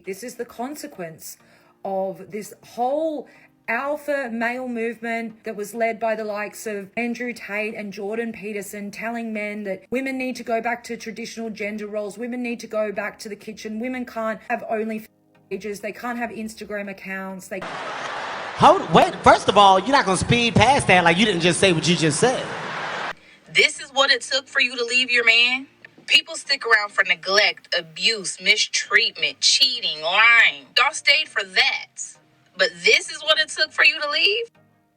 This is the consequence of this whole alpha male movement that was led by the likes of Andrew Tate and Jordan Peterson, telling men that women need to go back to traditional gender roles, women need to go back to the kitchen, women can't have only pages, they can't have Instagram accounts. Wait, first of all, you're not gonna speed past that like you didn't just say what you just said. This is what it took for you to leave your man? People stick around for neglect, abuse, mistreatment, cheating, lying. Y'all stayed for that. But this is what it took for you to leave?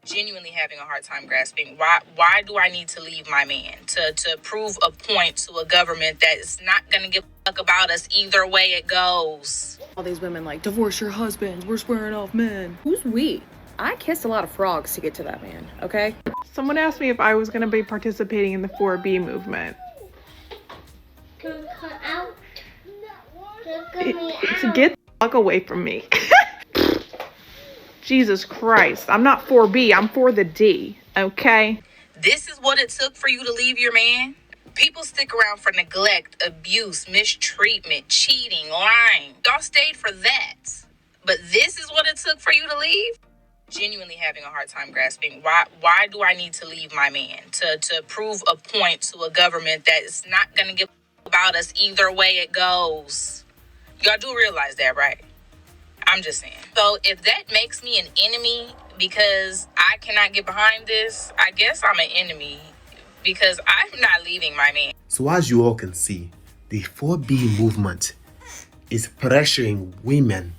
Genuinely having a hard time grasping. Why do I need to leave my man? To prove a point to a government that is not going to give a fuck about us either way it goes. All these women like, divorce your husbands, we're swearing off men. Who's we? I kissed a lot of frogs to get to that man, okay? Someone asked me if I was going to be participating in the 4B movement. Get the fuck away from me. Jesus Christ. I'm not 4B, I'm for the D, okay? This is what it took for you to leave your man? People stick around for neglect, abuse, mistreatment, cheating, lying. Y'all stayed for that. But this is what it took for you to leave? Genuinely having a hard time grasping. Why do I need to leave my man? To prove a point to a government that is not going to give about us either way it goes. Y'all do realize that, right? I'm just saying. So if that makes me an enemy because I cannot get behind this, I guess I'm an enemy because I'm not leaving my man. So as you all can see, the 4B movement is pressuring women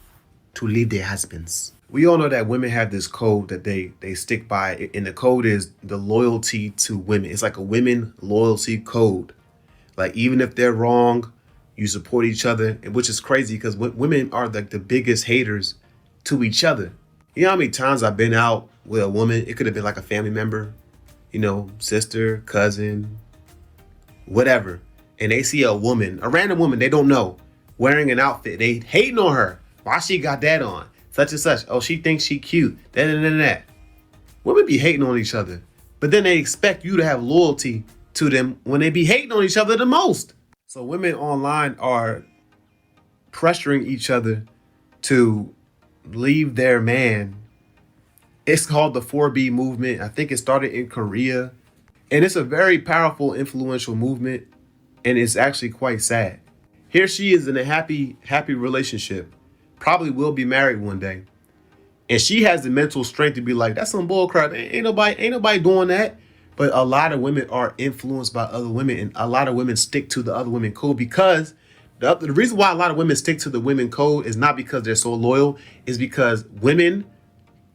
to leave their husbands. We all know that women have this code that they stick by, and the code is the loyalty to women. It's like a women loyalty code. Like, even if they're wrong, you support each other, which is crazy because women are like the biggest haters to each other. You know how many times I've been out with a woman? It could have been like a family member, you know, sister, cousin, whatever. And they see a woman, a random woman they don't know, wearing an outfit. They hating on her. Why she got that on? Such and such. Oh, she thinks she cute. That. Women be hating on each other. But then they expect you to have loyalty to them when they be hating on each other the most. So women online are pressuring each other to leave their man. It's called the 4B movement. I think it started in Korea. And it's a very powerful, influential movement. And it's actually quite sad. Here she is in a happy relationship. Probably will be married one day. And she has the mental strength to be like, that's some bull crap. Ain't nobody doing that. But a lot of women are influenced by other women, and a lot of women stick to the other women code because the reason why a lot of women stick to the women code is not because they're so loyal, is because women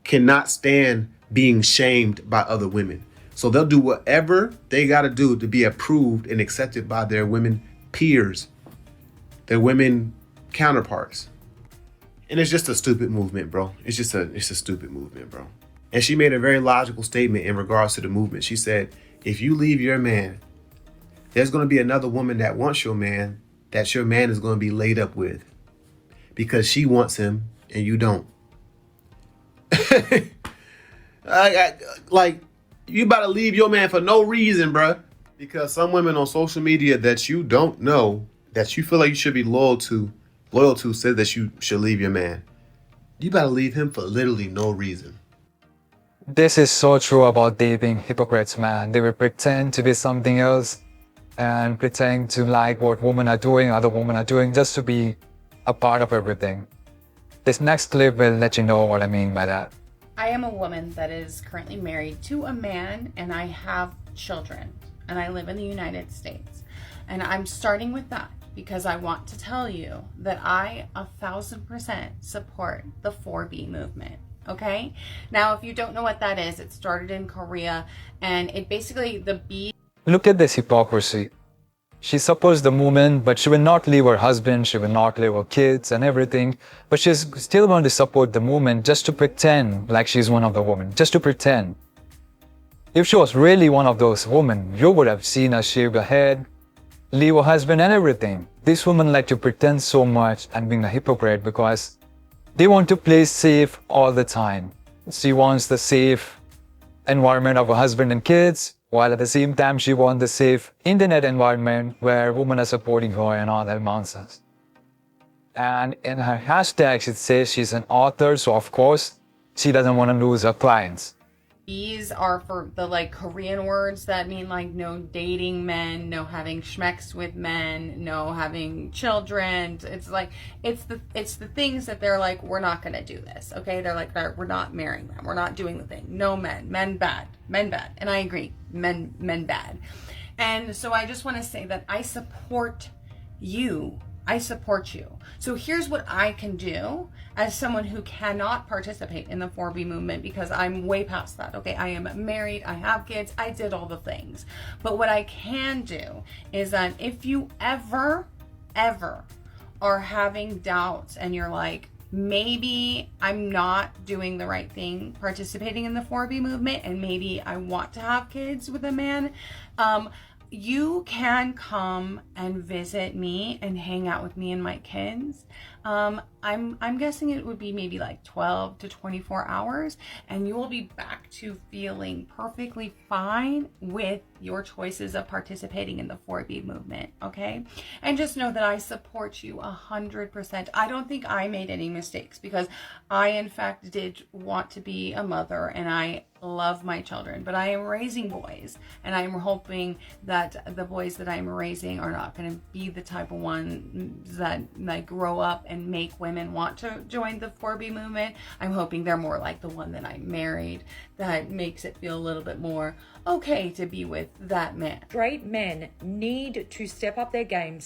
cannot stand being shamed by other women. So they'll do whatever they got to do to be approved and accepted by their women peers, their women counterparts. And it's just a stupid movement, bro. It's a stupid movement, bro. And she made a very logical statement in regards to the movement. She said, if you leave your man, there's going to be another woman that wants your man, that your man is going to be laid up with because she wants him and you don't. Like, you about to leave your man for no reason, bruh. Because some women on social media that you don't know, that you feel like you should be loyal to, said that you should leave your man. You about to leave him for literally no reason. This is so true about dating hypocrites, man. They will pretend to be something else and pretend to like what women are doing, other women are doing, just to be a part of everything. This next clip will let you know what I mean by that. I am a woman that is currently married to a man, and I have children, and I live in the United States. And I'm starting with that because I want to tell you that I 1,000% support the 4B movement. Okay? Now, if you don't know what that is, it started in Korea, and it basically, the B... Look at this hypocrisy. She supports the movement, but she will not leave her husband, she will not leave her kids and everything, but she's still going to support the movement just to pretend like she's one of the women, just to pretend. If she was really one of those women, you would have seen her shave her head, leave her husband and everything. This woman like to pretend so much and being a hypocrite because they want to play safe all the time. She wants the safe environment of her husband and kids, while at the same time she wants the safe internet environment where women are supporting her and all that nonsense. And in her hashtags, it says she's an author, so of course, she doesn't want to lose her clients. These are for the like Korean words that mean like no dating men, no having schmecks with men, no having children. It's like it's the things that they're like, we're not gonna do this. Okay, they're like, we're not marrying them, we're not doing the thing. No men bad, and I agree, men bad. And so I just want to say that I support you. I support you. So here's what I can do as someone who cannot participate in the 4B movement because I'm way past that. Okay, I am married, I have kids, I did all the things. But what I can do is that if you ever are having doubts and you're like, maybe I'm not doing the right thing participating in the 4B movement and maybe I want to have kids with a man, you can come and visit me and hang out with me and my kids. I'm guessing it would be maybe like 12 to 24 hours and you will be back to feeling perfectly fine with your choices of participating in the 4B movement, okay? And just know that I support you 100%. I don't think I made any mistakes because I in fact did want to be a mother and I love my children, but I am raising boys and I'm hoping that the boys that I'm raising are not going to be the type of ones that like grow up and make women want to join the 4B movement. I'm hoping they're more like the one that I married that makes it feel a little bit more okay to be with that man. Straight men need to step up their game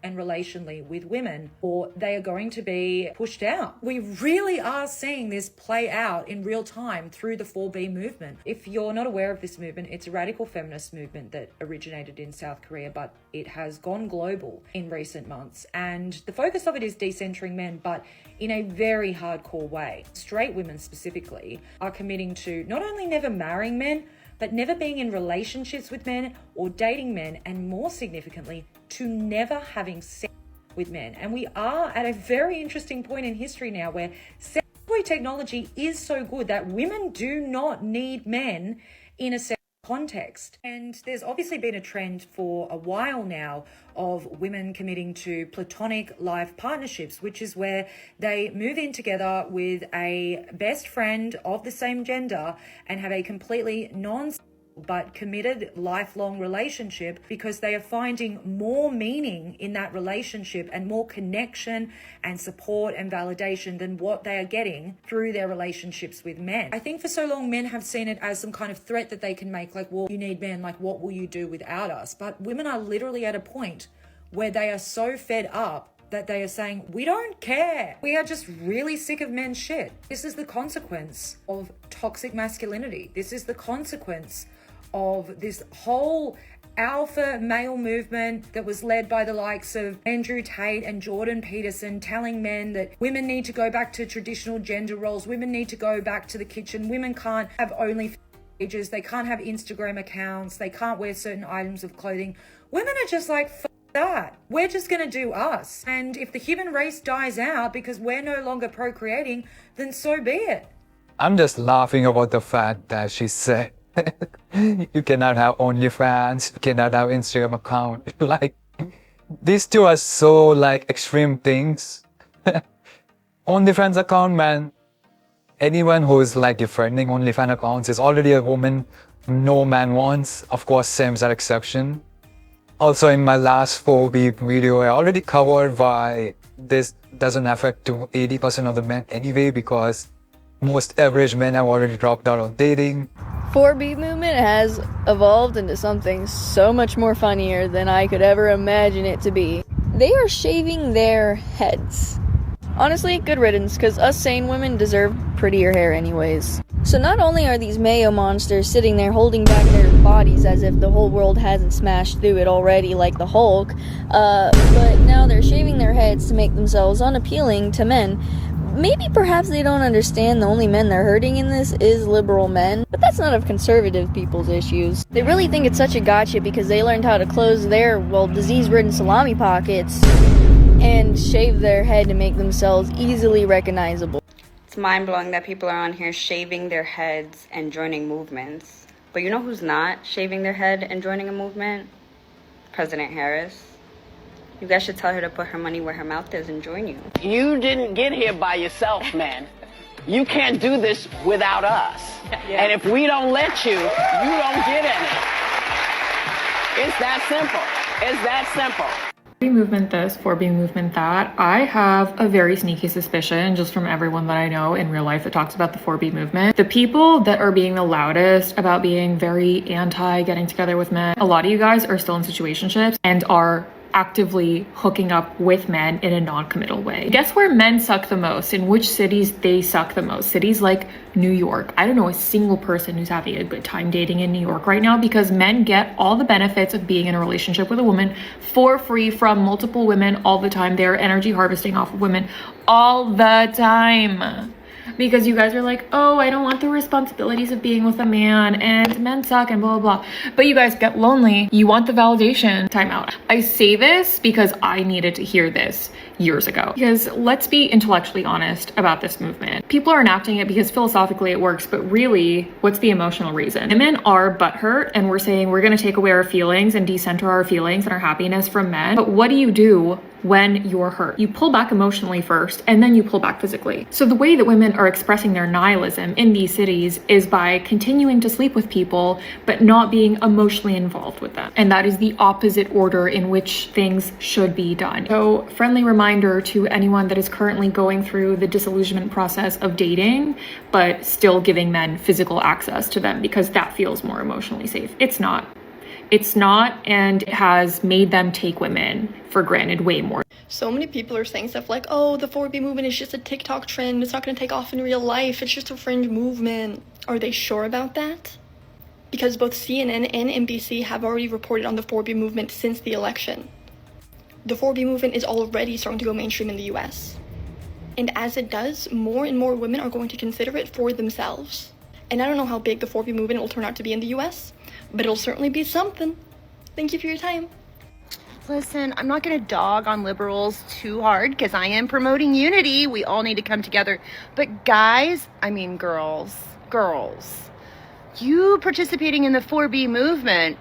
and relationally with women, or they are going to be pushed out. We really are seeing this play out in real time through the 4B movement. If you're not aware of this movement, it's a radical feminist movement that originated in South Korea, but it has gone global in recent months. And the focus of it is decentering men, but in a very hardcore way. Straight women specifically are committing to not only never marrying men, but never being in relationships with men or dating men, and more significantly, to never having sex with men. And we are at a very interesting point in history now where sex toy technology is so good that women do not need men in a sex context. And there's obviously been a trend for a while now of women committing to platonic life partnerships, which is where they move in together with a best friend of the same gender and have a completely but committed lifelong relationship because they are finding more meaning in that relationship and more connection and support and validation than what they are getting through their relationships with men. I think for so long men have seen it as some kind of threat that they can make, like, well, you need men, like, what will you do without us? But women are literally at a point where they are so fed up that they are saying, we don't care. We are just really sick of men's shit. This is the consequence of toxic masculinity. This is the consequence of this whole alpha male movement that was led by the likes of Andrew Tate and Jordan Peterson, telling men that women need to go back to traditional gender roles, women need to go back to the kitchen, women can't have only pages, they can't have Instagram accounts, they can't wear certain items of clothing. Women are just like, fuck that. We're just gonna do us. And if the human race dies out because we're no longer procreating, then so be it. I'm just laughing about the fact that she said you cannot have OnlyFans, you cannot have Instagram account. Like, these two are so like extreme things. OnlyFans account, man. Anyone who is like defending OnlyFans accounts is already a woman no man wants. Of course, Simps are exception. Also, in my last 4B video, I already covered why this doesn't affect to 80% of the men anyway, because most average men have already dropped out of dating. 4B movement has evolved into something so much more funnier than I could ever imagine it to be. They are shaving their heads. Honestly, good riddance, because us sane women deserve prettier hair anyways. So not only are these mayo monsters sitting there holding back their bodies as if the whole world hasn't smashed through it already like the Hulk, but now they're shaving their heads to make themselves unappealing to men. Maybe perhaps they don't understand the only men they're hurting in this is liberal men, but that's none of conservative people's issues. They really think it's such a gotcha because they learned how to close their, well, disease-ridden salami pockets and shave their head to make themselves easily recognizable. It's mind-blowing that people are on here shaving their heads and joining movements. But you know who's not shaving their head and joining a movement? President Harris. You guys should tell her to put her money where her mouth is and join you. You didn't get here by yourself, man. You can't do this without us. And if we don't let you, you don't get any. It's that simple. It's that simple. 4B movement this, 4B movement that. I have a very sneaky suspicion just from everyone that I know in real life that talks about the 4B movement. The people that are being the loudest about being very anti getting together with men, a lot of you guys are still in situationships and are actively hooking up with men in a non-committal way. Guess where men suck the most? In which cities they suck the most? Cities like New York. I don't know a single person who's having a good time dating in New York right now because men get all the benefits of being in a relationship with a woman for free from multiple women all the time. They're energy harvesting off of women all the time. Because you guys are like, oh, I don't want the responsibilities of being with a man and men suck and blah, blah, blah. But you guys get lonely. You want the validation. Time out. I say this because I needed to hear this years ago. Because let's be intellectually honest about this movement. People are enacting it because philosophically it works, but really, what's the emotional reason? Women are butthurt and we're saying we're going to take away our feelings and decenter our feelings and our happiness from men. But what do you do when you're hurt? You pull back emotionally first and then you pull back physically. So the way that women are expressing their nihilism in these cities is by continuing to sleep with people but not being emotionally involved with them. And that is the opposite order in which things should be done. So friendly reminder to anyone that is currently going through the disillusionment process of dating but still giving men physical access to them because that feels more emotionally safe. It's not. It's not, and it has made them take women for granted way more. So many people are saying stuff like, oh, the 4B movement is just a TikTok trend. It's not going to take off in real life. It's just a fringe movement. Are they sure about that? Because both CNN and NBC have already reported on the 4B movement since the election. The 4B movement is already starting to go mainstream in the US. And as it does, more and more women are going to consider it for themselves. And I don't know how big the 4B movement will turn out to be in the US, but it'll certainly be something. Thank you for your time. Listen, I'm not going to dog on liberals too hard because I am promoting unity. We all need to come together. But guys, I mean girls, you participating in the 4B movement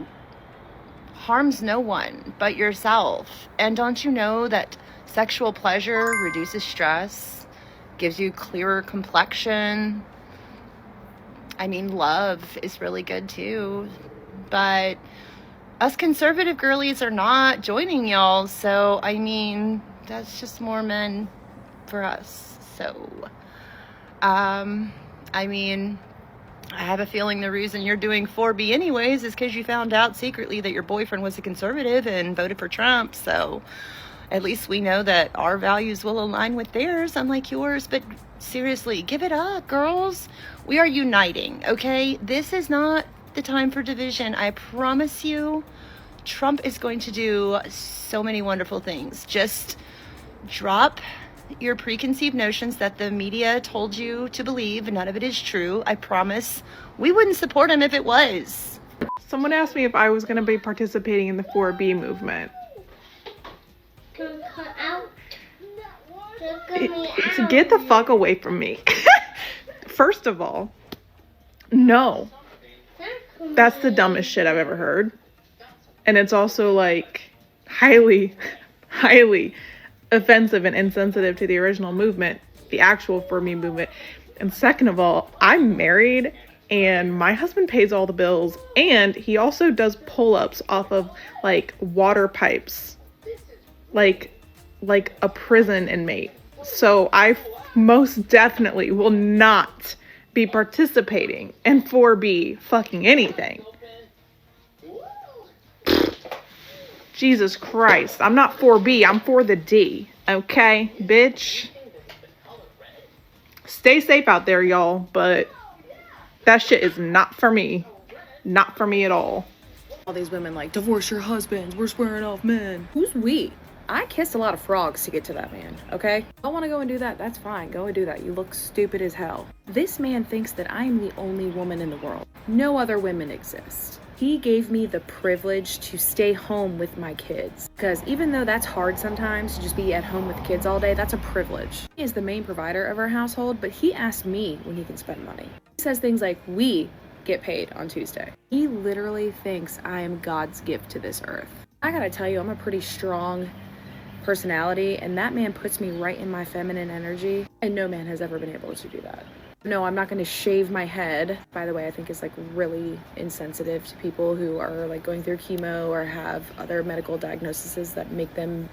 harms no one but yourself. And don't you know that sexual pleasure reduces stress, gives you clearer complexion? I mean, love is really good too. But us conservative girlies are not joining y'all. So, I mean, that's just more men for us. So, I mean, I have a feeling the reason you're doing 4B anyways is because you found out secretly that your boyfriend was a conservative and voted for Trump. So, at least we know that our values will align with theirs, unlike yours. But seriously, give it up, girls. We are uniting, okay? This is not the time for division. I promise you, Trump is going to do so many wonderful things. Just drop your preconceived notions that the media told you to believe. None of it is true. I promise. We wouldn't support him if it was. Someone asked me if I was going to be participating in the 4B movement. Get the fuck away from me. First of all, no. That's the dumbest shit I've ever heard. And it's also like highly offensive and insensitive to the original movement, the actual 4Me movement. And second of all, I'm married and my husband pays all the bills and he also does pull-ups off of like water pipes, like a prison inmate. So I most definitely will not be participating in 4B fucking anything. Jesus Christ. I'm not 4B. I'm for the D. Okay, bitch? Stay safe out there, y'all. But that shit is not for me. Not for me at all. All these women like, divorce your husbands. We're swearing off men. Who's we? I kissed a lot of frogs to get to that man, okay? Don't want to go and do that, that's fine. Go and do that. You look stupid as hell. This man thinks that I am the only woman in the world. No other women exist. He gave me the privilege to stay home with my kids. Because even though that's hard sometimes to just be at home with kids all day, that's a privilege. He is the main provider of our household, but he asked me when he can spend money. He says things like, we get paid on Tuesday. He literally thinks I am God's gift to this earth. I gotta tell you, I'm a pretty strong personality, and that man puts me right in my feminine energy, and no man has ever been able to do that. No, I'm not going to shave my head. By the way, I think it's like really insensitive to people who are like going through chemo or have other medical diagnoses that make them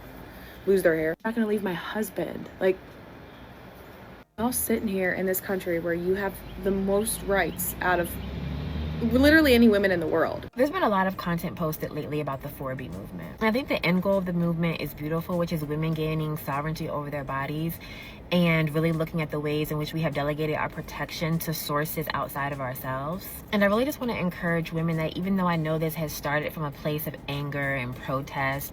lose their hair. I'm not going to leave my husband. Like, y'all sitting here in this country where you have the most rights out of literally any women in the world. There's been a lot of content posted lately about the 4B movement. I think the end goal of the movement is beautiful, which is women gaining sovereignty over their bodies and really looking at the ways in which we have delegated our protection to sources outside of ourselves. And I really just want to encourage women that even though I know this has started from a place of anger and protest,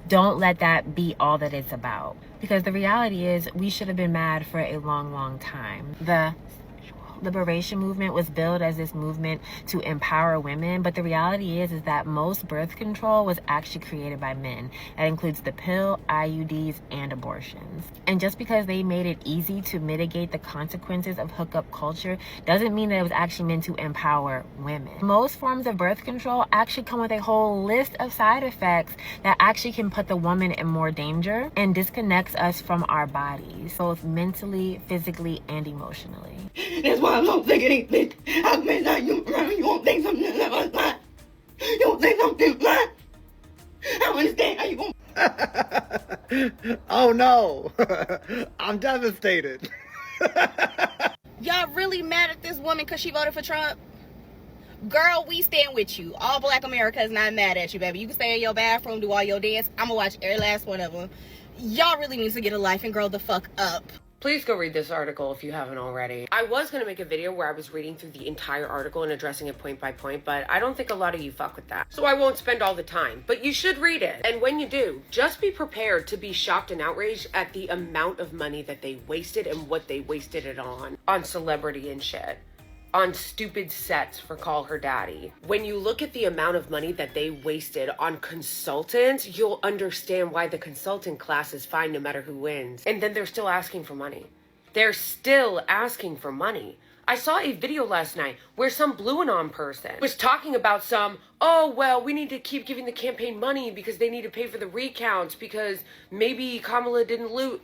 don't let that be all that it's about. Because the reality is we should have been mad for a long, long time. The liberation movement was billed as this movement to empower women, but the reality is that most birth control was actually created by men. That includes the pill, IUDs, and abortions. And just because they made it easy to mitigate the consequences of hookup culture doesn't mean that it was actually meant to empower women. Most forms of birth control actually come with a whole list of side effects that actually can put the woman in more danger and disconnects us from our bodies, both mentally, physically, and emotionally. That's why I don't think it ain't lit. How many times you around, you won't think something that was lying. You won't think something lying. I don't understand how you won't. Oh no, I'm devastated. Y'all really mad at this woman because she voted for Trump? Girl, we stand with you. All Black America is not mad at you, baby. You can stay in your bathroom, do all your dance. I'm gonna watch every last one of them. Y'all really need to get a life and grow the fuck up. Please go read this article if you haven't already. I was going to make a video where I was reading through the entire article and addressing it point by point, but I don't think a lot of you fuck with that. So I won't spend all the time, but you should read it. And when you do, just be prepared to be shocked and outraged at the amount of money that they wasted and what they wasted it on celebrity and shit. On stupid sets for Call Her Daddy. When you look at the amount of money that they wasted on consultants, you'll understand why the consultant class is fine no matter who wins. And then they're still asking for money. They're still asking for money. I saw a video last night where some Blue Anon person was talking about oh, well, we need to keep giving the campaign money because they need to pay for the recounts because maybe Kamala didn't loot.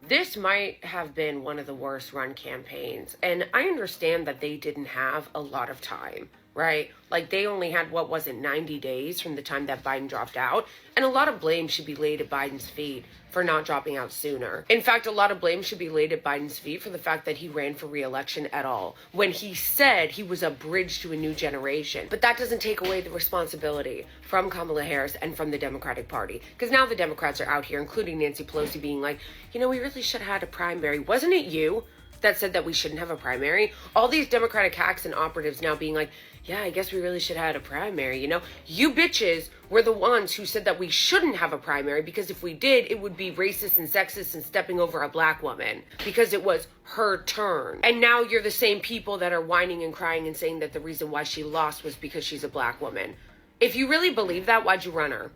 This might have been one of the worst run campaigns, and I understand that they didn't have a lot of time, right? Like, they only had, 90 days from the time that Biden dropped out, and a lot of blame should be laid at Biden's feet for not dropping out sooner. In fact, a lot of blame should be laid at Biden's feet for the fact that he ran for re-election at all, when he said he was a bridge to a new generation. But that doesn't take away the responsibility from Kamala Harris and from the Democratic Party. Because now the Democrats are out here, including Nancy Pelosi, being like, we really should have had a primary. Wasn't it you that said that we shouldn't have a primary? All these Democratic hacks and operatives now being like, yeah, I guess we really should have had a primary, You bitches were the ones who said that we shouldn't have a primary because if we did, it would be racist and sexist and stepping over a Black woman because it was her turn. And now you're the same people that are whining and crying and saying that the reason why she lost was because she's a Black woman. If you really believe that, why'd you run her?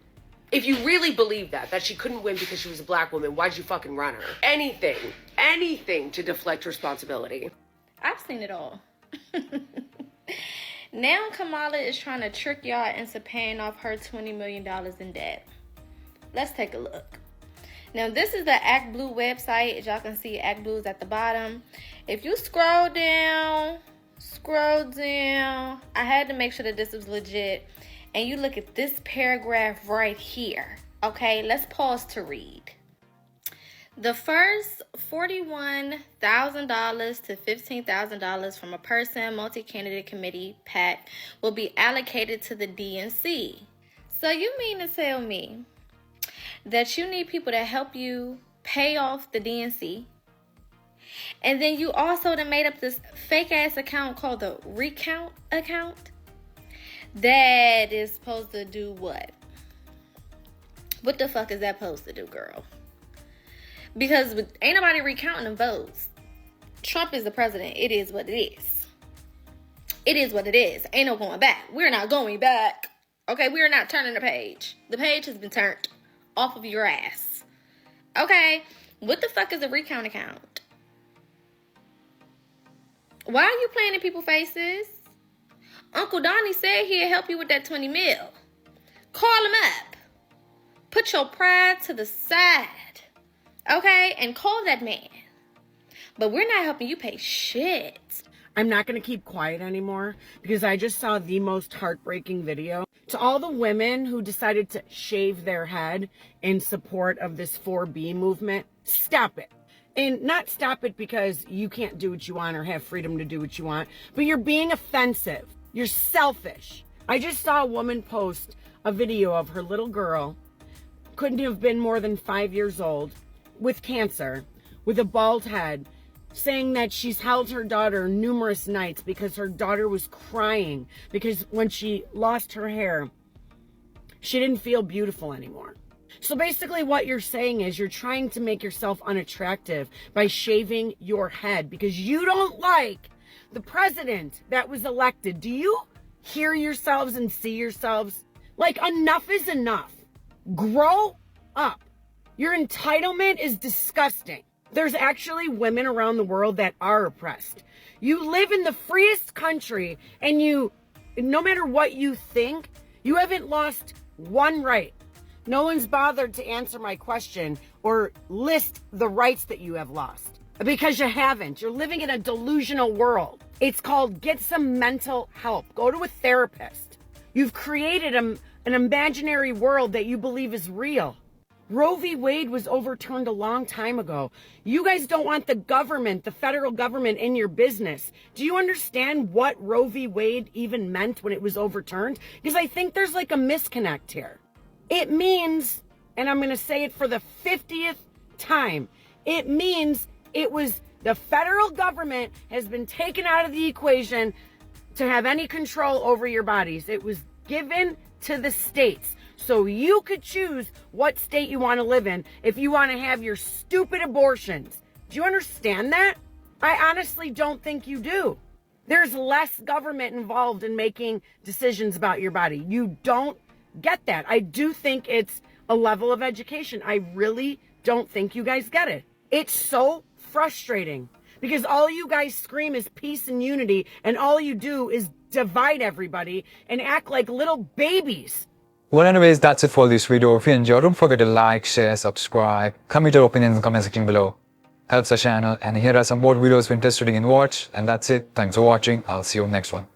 If you really believe that she couldn't win because she was a Black woman, why'd you fucking run her? Anything to deflect responsibility. I've seen it all. Now Kamala is trying to trick y'all into paying off her $20 million in debt. Let's take a look. Now this is the Act Blue website. As y'all can see, Act Blue is at the bottom. If you scroll down, I had to make sure that this was legit. And you look at this paragraph right here. Okay, let's pause to read. The first $41,000 to $15,000 from a person multi-candidate committee PAC will be allocated to the DNC. So you mean to tell me that you need people to help you pay off the DNC, and then you also done made up this fake ass account called the Recount account that is supposed to do what? What the fuck is that supposed to do, girl? Because ain't nobody recounting the votes. Trump is the president. It is what it is. It is what it is. Ain't no going back. We're not going back. Okay, we are not turning the page. The page has been turned off of your ass. Okay, what the fuck is a recount account? Why are you playing in people's faces? Uncle Donnie said he'll help you with that 20 mil. Call him up. Put your pride to the side, okay? And call that man. But we're not helping you pay shit. I'm not going to keep quiet anymore because I just saw the most heartbreaking video. To all the women who decided to shave their head in support of this 4B movement, stop it. And not stop it because you can't do what you want or have freedom to do what you want, but you're being offensive. You're selfish. I just saw a woman post a video of her little girl, couldn't have been more than 5 years old, with cancer, with a bald head, saying that she's held her daughter numerous nights because her daughter was crying because when she lost her hair, she didn't feel beautiful anymore. So basically what you're saying is you're trying to make yourself unattractive by shaving your head because you don't like the president that was elected. Do you hear yourselves and see yourselves? Like, enough is enough. Grow up. Your entitlement is disgusting. There's actually women around the world that are oppressed. You live in the freest country and no matter what you think, you haven't lost one right. No one's bothered to answer my question or list the rights that you have lost because you haven't. You're living in a delusional world. It's called get some mental help. Go to a therapist. You've created an imaginary world that you believe is real. Roe v. Wade was overturned a long time ago. You guys don't want the government, the federal government, in your business. Do you understand what Roe v. Wade even meant when it was overturned? Because I think there's like a misconnect here. It means, and I'm going to say it for the 50th time, it means it was the federal government has been taken out of the equation to have any control over your bodies. It was given to the states. So you could choose what state you want to live in if you want to have your stupid abortions. Do you understand that? I honestly don't think you do. There's less government involved in making decisions about your body. You don't get that. I do think it's a level of education. I really don't think you guys get it. It's so frustrating because all you guys scream is peace and unity, and all you do is divide everybody and act like little babies. Well, anyways, that's it for this video. If you enjoyed, don't forget to like, share, subscribe, comment your opinions in the comment section below. Helps the channel, and here are some more videos you're interested in watch. And that's it. Thanks for watching. I'll see you next one.